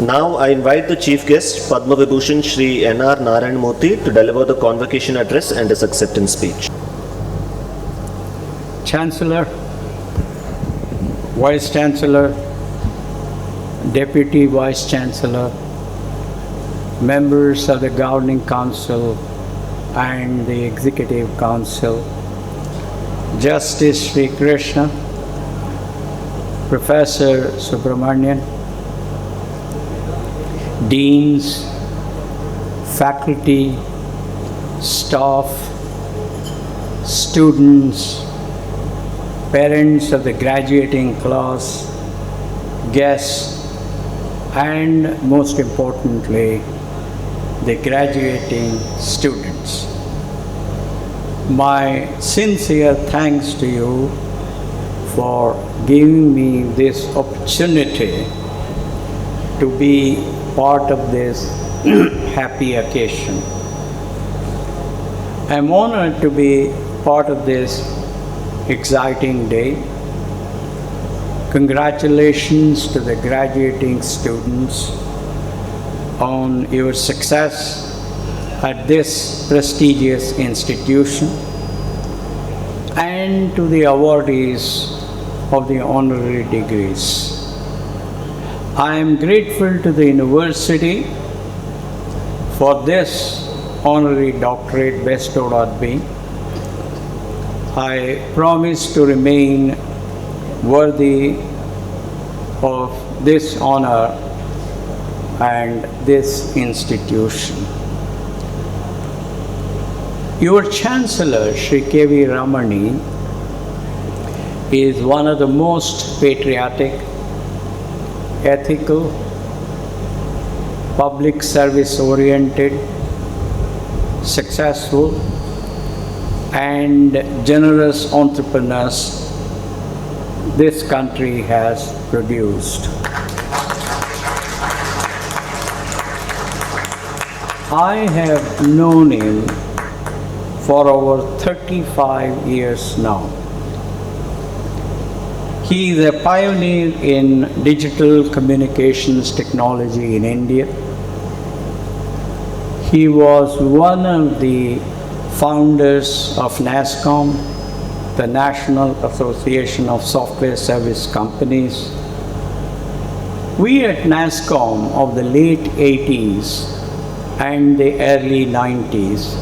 Now I invite the chief guest, Padma Vibhushan Shri N.R. Narayana Murthy, to deliver the convocation address and his acceptance speech. Chancellor, Vice Chancellor, Deputy Vice Chancellor, members of the Governing Council and the Executive Council, Justice Sri Krishna, Professor Subramanian, deans, faculty, staff, students, parents of the graduating class, guests, and most importantly, the graduating students. My sincere thanks to you for giving me this opportunity to be part of this happy occasion. I am honored to be part of this exciting day. Congratulations to the graduating students on your success at this prestigious institution, and to the awardees of the honorary degrees. I am grateful to the university for this honorary doctorate bestowed on me. I promise to remain worthy of this honor and this institution. Your Chancellor, Sri K.V. Ramani, is one of the most patriotic, ethical, public service-oriented, successful, and generous entrepreneurs this country has produced. I have known him for over 35 years now. He is a pioneer in digital communications technology in India. He was one of the founders of NASSCOM, the National Association of Software Service Companies. We at NASSCOM of the late 80s and the early 90s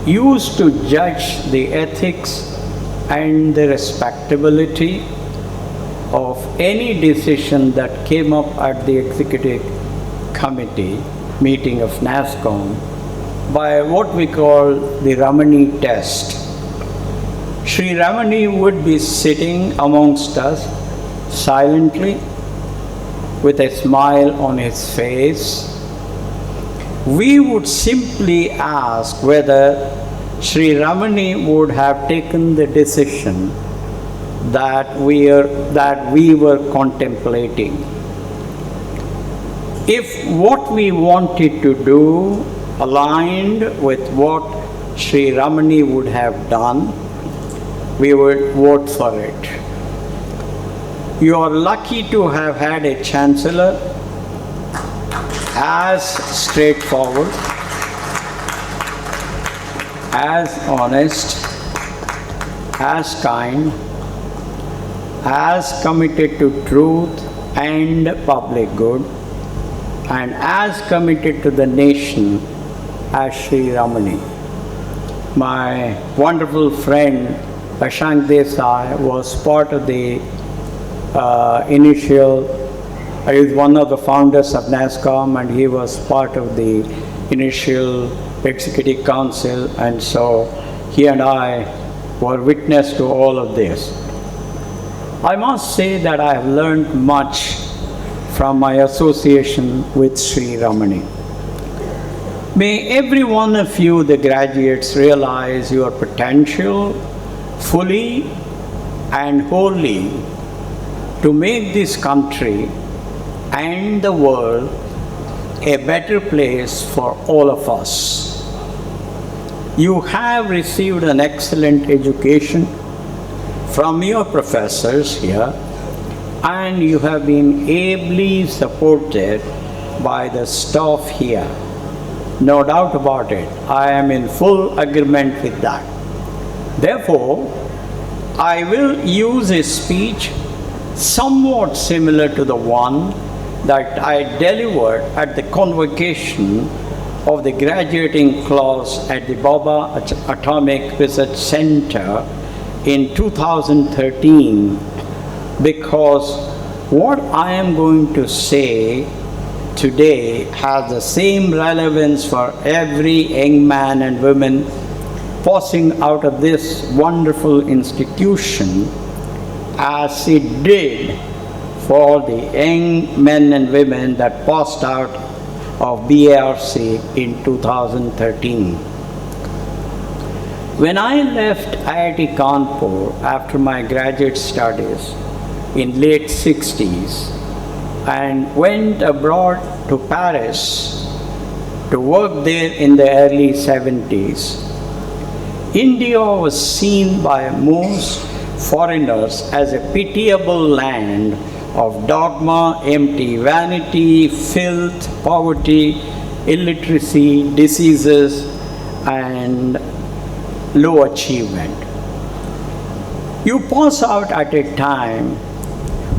used to judge the ethics and the respectability of any decision that came up at the executive committee meeting of NASSCOM by what we call the Ramani test. Sri Ramani would be sitting amongst us silently with a smile on his face. We would simply ask whether Sri Ramani would have taken the decision that we were contemplating. If what we wanted to do aligned with what Sri Ramani would have done, we would vote for it. You are lucky to have had a chancellor as straightforward, as honest, as kind, as committed to truth and public good, and as committed to the nation as Sri Ramani. My wonderful friend Ashank Desai was part of the he is one of the founders of NASSCOM, and he was part of the initial executive council, and so he and I were witness to all of this. I must say that I have learned much from my association with Sri Ramani. May every one of you, the graduates, realize your potential fully and wholly to make this country and the world a better place for all of us. You have received an excellent education from your professors here, and you have been ably supported by the staff here. No doubt about it. I am in full agreement with that. Therefore, I will use a speech somewhat similar to the one that I delivered at the convocation of the graduating class at the Baba Atomic Research Center in 2013, because what I am going to say today has the same relevance for every young man and woman passing out of this wonderful institution as it did for the young men and women that passed out of BARC in 2013. When I left IIT Kanpur after my graduate studies in late 60s and went abroad to Paris to work there in the early 70s, India was seen by most foreigners as a pitiable land of dogma, empty vanity, filth, poverty, illiteracy, diseases, and low achievement. You pass out at a time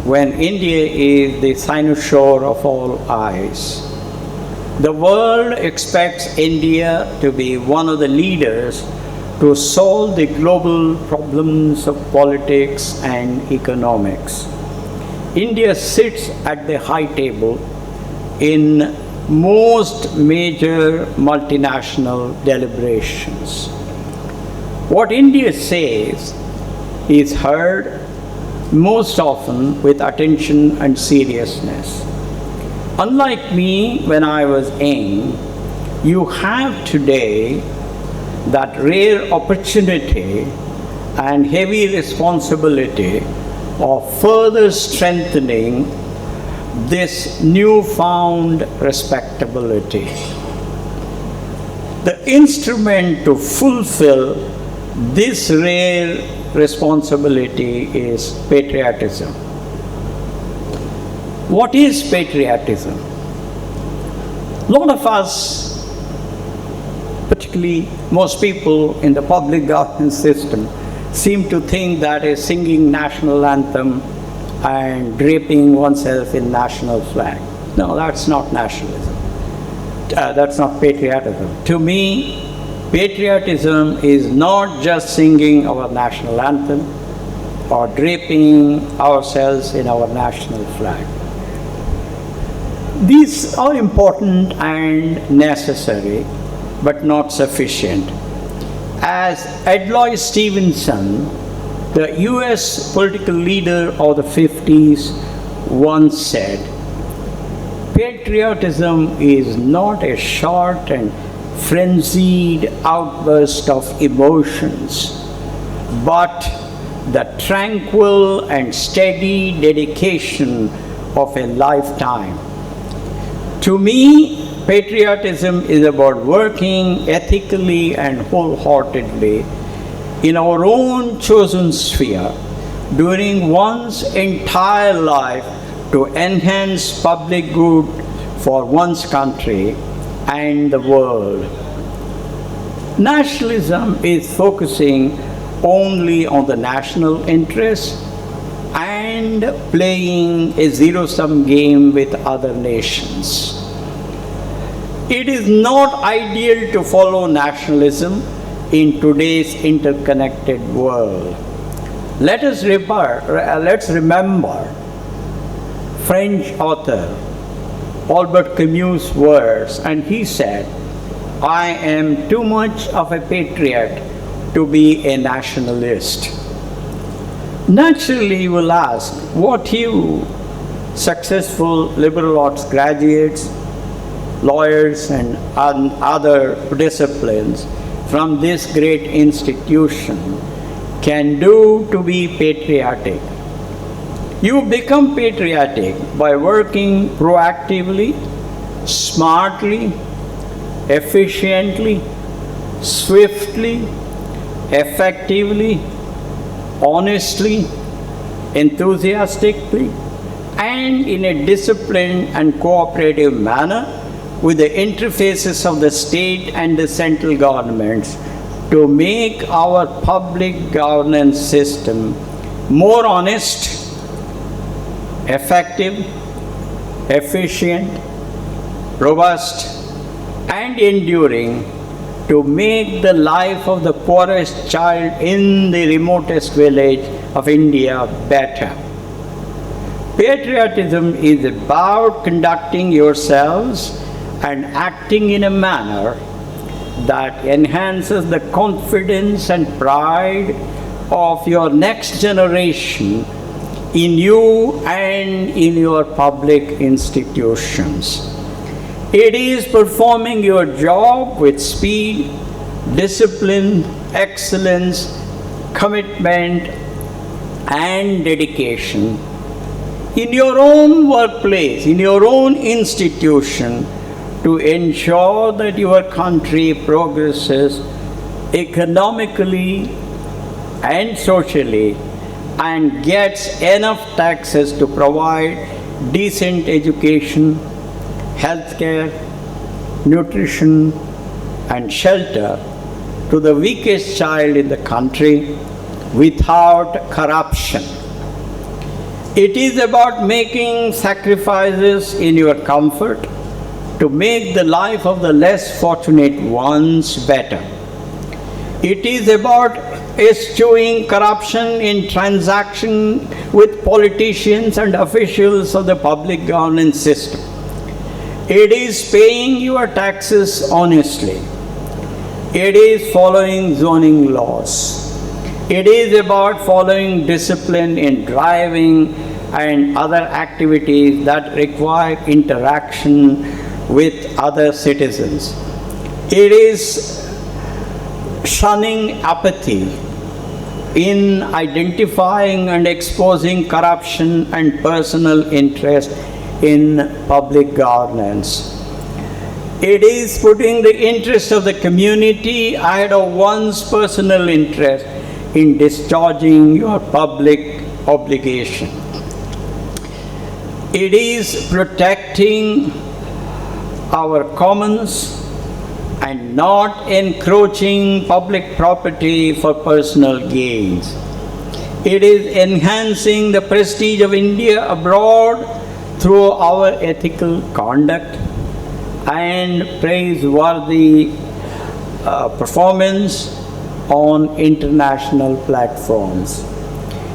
when India is the cynosure of all eyes. The world expects India to be one of the leaders to solve the global problems of politics and economics. India sits at the high table in most major multinational deliberations. What India says is heard most often with attention and seriousness. Unlike me when I was young, you have today that rare opportunity and heavy responsibility of further strengthening this newfound respectability. The instrument to fulfill this rare responsibility is patriotism. What is patriotism? A lot of us, particularly most people in the public governance system, seem to think that is singing national anthem and draping oneself in national flag. No, that's not nationalism. That's not patriotism. To me, patriotism is not just singing our national anthem or draping ourselves in our national flag. These are important and necessary, but not sufficient. As Adlai Stevenson, the US political leader of the 50s, once said, patriotism is not a short and frenzied outburst of emotions, but the tranquil and steady dedication of a lifetime. To me, patriotism is about working ethically and wholeheartedly in our own chosen sphere during one's entire life to enhance public good for one's country and the world. Nationalism is focusing only on the national interest and playing a zero-sum game with other nations. It is not ideal to follow nationalism in today's interconnected world. Let's remember French author Albert Camus' words, and he said, "I am too much of a patriot to be a nationalist." Naturally, you will ask, what you successful liberal arts graduates, lawyers and other disciplines from this great institution can do to be patriotic. You become patriotic by working proactively, smartly, efficiently, swiftly, effectively, honestly, enthusiastically, and in a disciplined and cooperative manner with the interfaces of the state and the central governments to make our public governance system more honest, effective, efficient, robust, and enduring, to make the life of the poorest child in the remotest village of India better. Patriotism is about conducting yourselves and acting in a manner that enhances the confidence and pride of your next generation in you and in your public institutions. It is performing your job with speed, discipline, excellence, commitment, and dedication in your own workplace, in your own institution, to ensure that your country progresses economically and socially and gets enough taxes to provide decent education, healthcare, nutrition, and shelter to the weakest child in the country without corruption. It is about making sacrifices in your comfort to make the life of the less fortunate ones better. It is about eschewing corruption in transaction with politicians and officials of the public governance system. It is paying your taxes honestly. It is following zoning laws. It is about following discipline in driving and other activities that require interaction with other citizens. It is shunning apathy in identifying and exposing corruption and personal interest in public governance. It is putting the interest of the community ahead of one's personal interest in discharging your public obligation. It is protecting our commons and not encroaching public property for personal gains. It is enhancing the prestige of India abroad through our ethical conduct and praiseworthy performance on international platforms.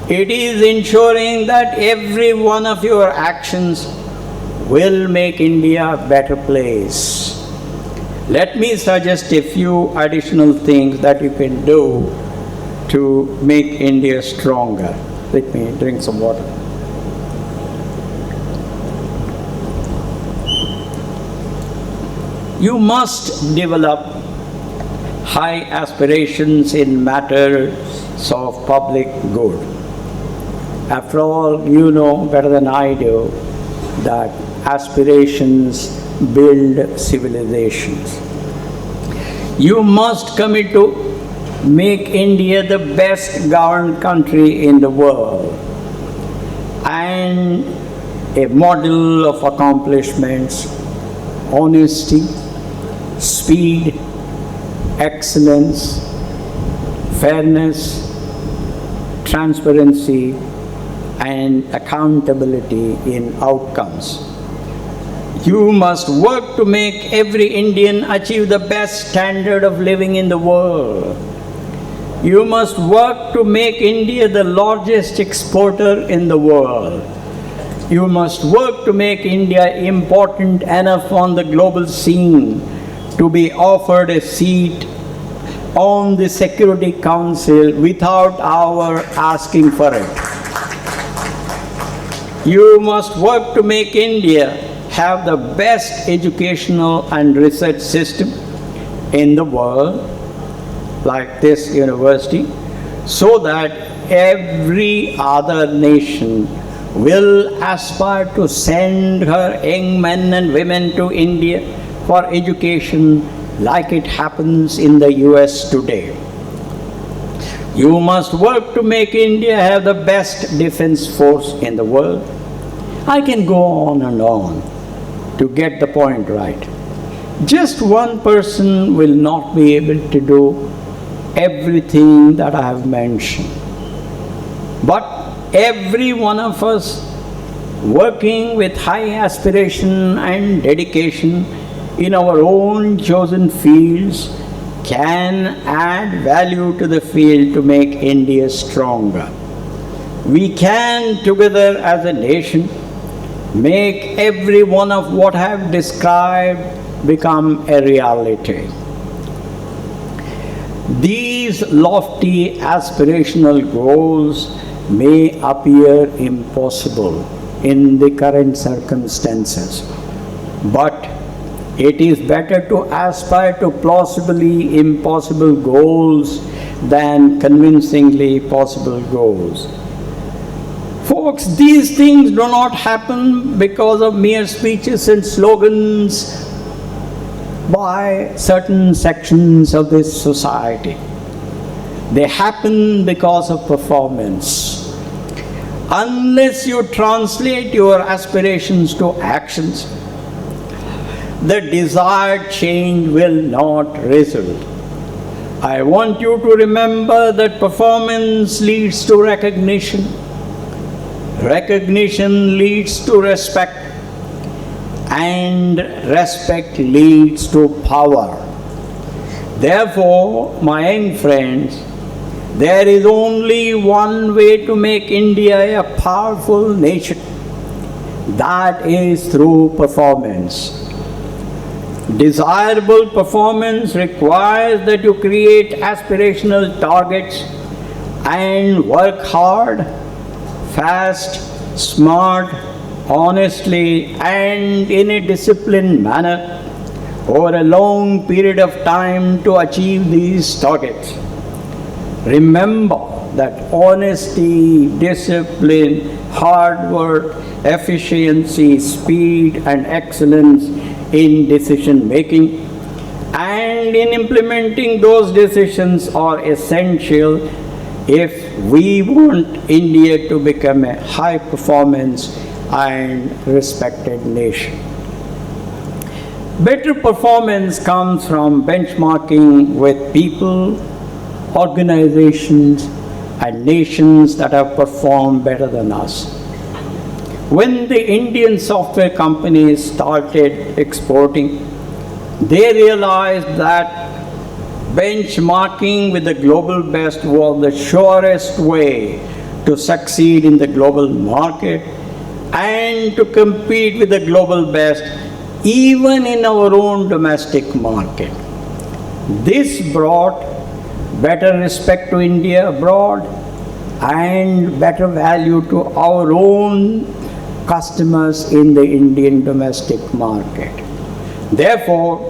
It is ensuring that every one of your actions will make India a better place. Let me suggest a few additional things that you can do to make India stronger. Let me drink some water. You must develop high aspirations in matters of public good. After all, you know better than I do that aspirations build civilizations. You must commit to make India the best governed country in the world and a model of accomplishments, honesty, speed, excellence, fairness, transparency, and accountability in outcomes. You must work to make every Indian achieve the best standard of living in the world. You must work to make India the largest exporter in the world. You must work to make India important enough on the global scene to be offered a seat on the Security Council without our asking for it. You must work to make India have the best educational and research system in the world, like this university, so that every other nation will aspire to send her young men and women to India for education like it happens in the US today. You must work to make India have the best defense force in the world. I can go on and on to get the point right. Just one person will not be able to do everything that I have mentioned. But every one of us working with high aspiration and dedication in our own chosen fields can add value to the field to make India stronger. We can together as a nation make every one of what I have described become a reality. These lofty aspirational goals may appear impossible in the current circumstances, but it is better to aspire to plausibly impossible goals than convincingly possible goals. Folks, these things do not happen because of mere speeches and slogans by certain sections of this society. They happen because of performance. Unless you translate your aspirations to actions, the desired change will not result. I want you to remember that performance leads to recognition. Recognition leads to respect, and respect leads to power. Therefore, my young friends, there is only one way to make India a powerful nation. That is through performance. Desirable performance requires that you create aspirational targets and work hard, fast, smart, honestly, and in a disciplined manner over a long period of time to achieve these targets. Remember that honesty, discipline, hard work, efficiency, speed, and excellence in decision making and in implementing those decisions are essential if we want India to become a high performance and respected nation. Better performance comes from benchmarking with people, organizations, and nations that have performed better than us. When the Indian software companies started exporting, they realized that benchmarking with the global best was the surest way to succeed in the global market and to compete with the global best even in our own domestic market. This brought better respect to India abroad and better value to our own customers in the Indian domestic market. Therefore,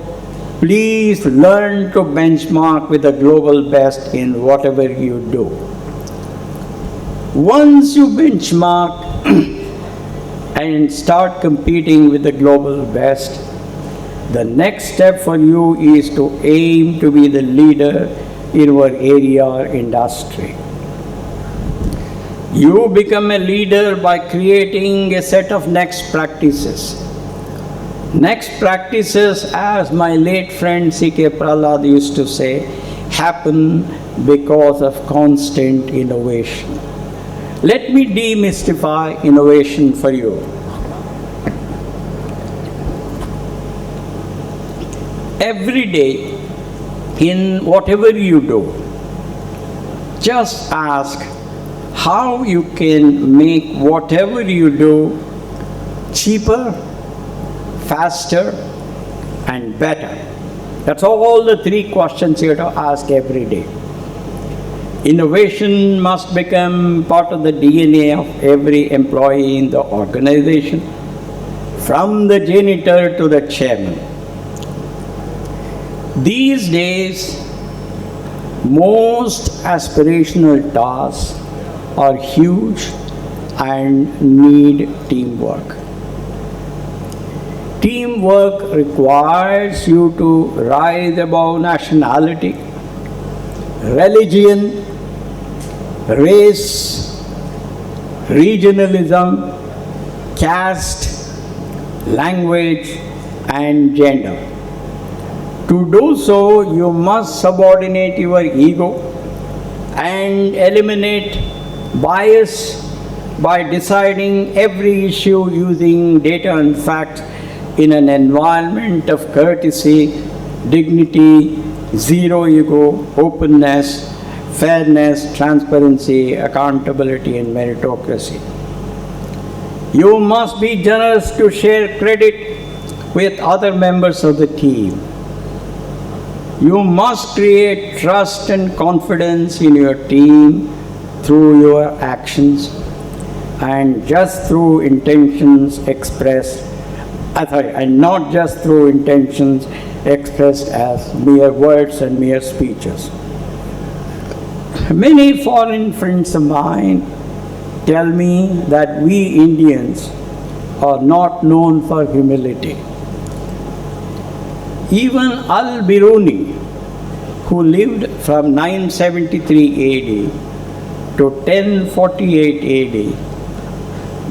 please learn to benchmark with the global best in whatever you do. Once you benchmark and start competing with the global best, the next step for you is to aim to be the leader in your area or industry. You become a leader by creating a set of next practices. Next practices, as my late friend C.K. Prahlad used to say, happen because of constant innovation. Let me demystify innovation for you. Every day, in whatever you do, just ask how you can make whatever you do cheaper, faster, and better. That's all the three questions you have to ask every day. Innovation must become part of the DNA of every employee in the organization, from the janitor to the chairman. These days, most aspirational tasks are huge and need teamwork. Teamwork requires you to rise above nationality, religion, race, regionalism, caste, language, and gender. To do so, you must subordinate your ego and eliminate bias by deciding every issue using data and facts in an environment of courtesy, dignity, zero ego, openness, fairness, transparency, accountability, and meritocracy. You must be generous to share credit with other members of the team. You must create trust and confidence in your team through your actions and just through intentions expressed, and not just through intentions expressed as mere words and mere speeches. Many foreign friends of mine tell me that we Indians are not known for humility. Even Al-Biruni, who lived from 973 AD to 1048 AD,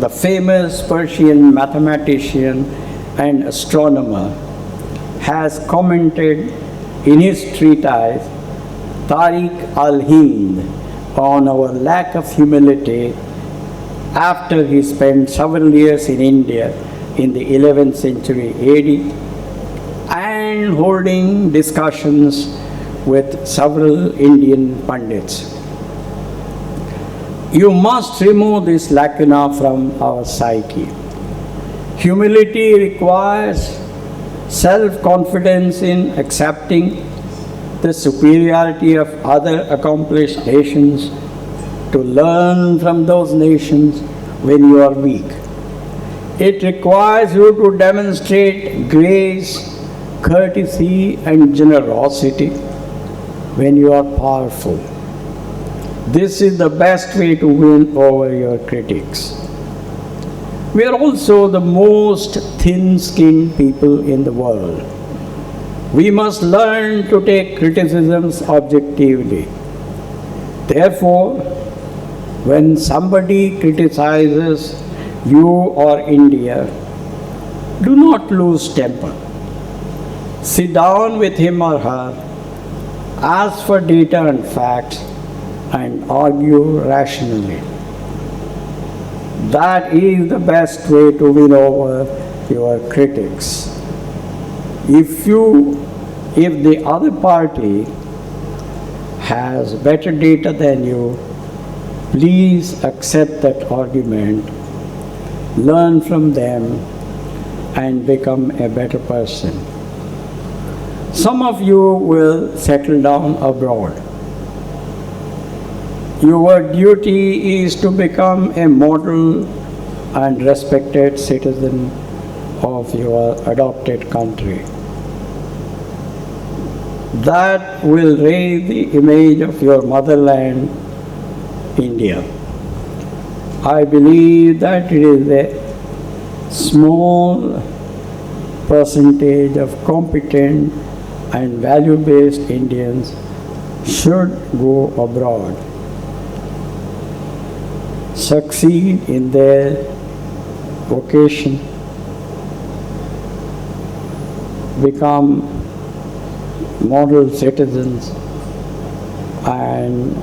the famous Persian mathematician and astronomer, has commented in his treatise Tariq al-Hind on our lack of humility after he spent several years in India in the 11th century AD and holding discussions with several Indian pundits. You must remove this lacuna from our psyche. Humility requires self-confidence in accepting the superiority of other accomplished nations, to learn from those nations when you are weak. It requires you to demonstrate grace, courtesy, and generosity when you are powerful. This is the best way to win over your critics. We are also the most thin-skinned people in the world. We must learn to take criticisms objectively. Therefore, when somebody criticizes you or India, do not lose temper. Sit down with him or her, ask for data and facts, and argue rationally. That is the best way to win over your critics. If the other party has better data than you, please accept that argument, learn from them, and become a better person. Some of you will settle down abroad. Your duty is to become a model and respected citizen of your adopted country. That will raise the image of your motherland, India. I believe that it is a small percentage of competent and value-based Indians should go abroad, succeed in their vocation, become model citizens, and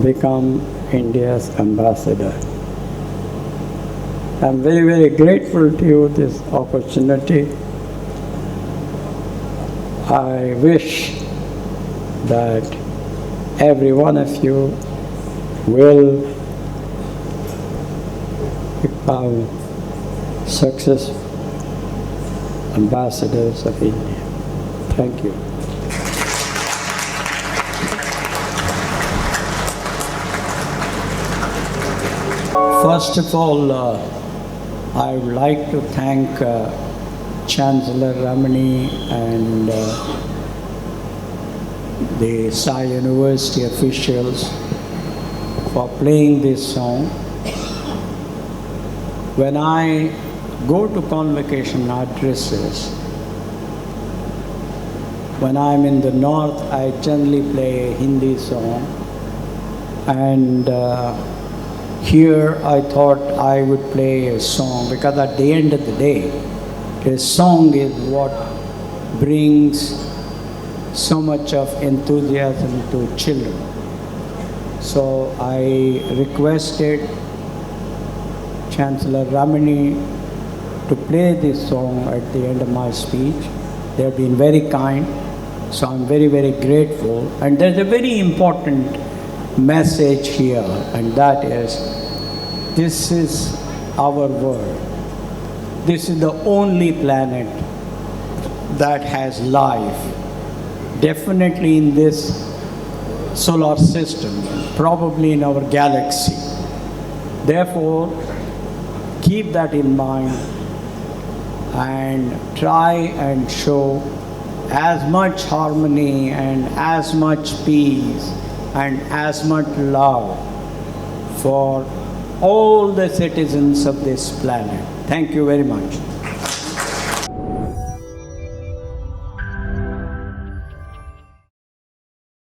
become India's ambassador. I'm very, very grateful to you this opportunity. I wish that every one of you will become successful ambassadors of India. Thank you. First of all, I would like to thank Chancellor Ramani and the Sai University officials for playing this song. When I go to convocation addresses, when I'm in the north, I generally play a Hindi song, and Here I thought I would play a song because at the end of the day, a song is what brings so much of enthusiasm to children. So I requested Chancellor Ramani to play this song at the end of my speech. They have been very kind, so I'm very, very grateful. And there's a very important message here, and that is, this is our world. This is the only planet that has life. Definitely in this solar system, probably in our galaxy. Therefore, keep that in mind and try and show as much harmony and as much peace and as much love for all the citizens of this planet. Thank you very much.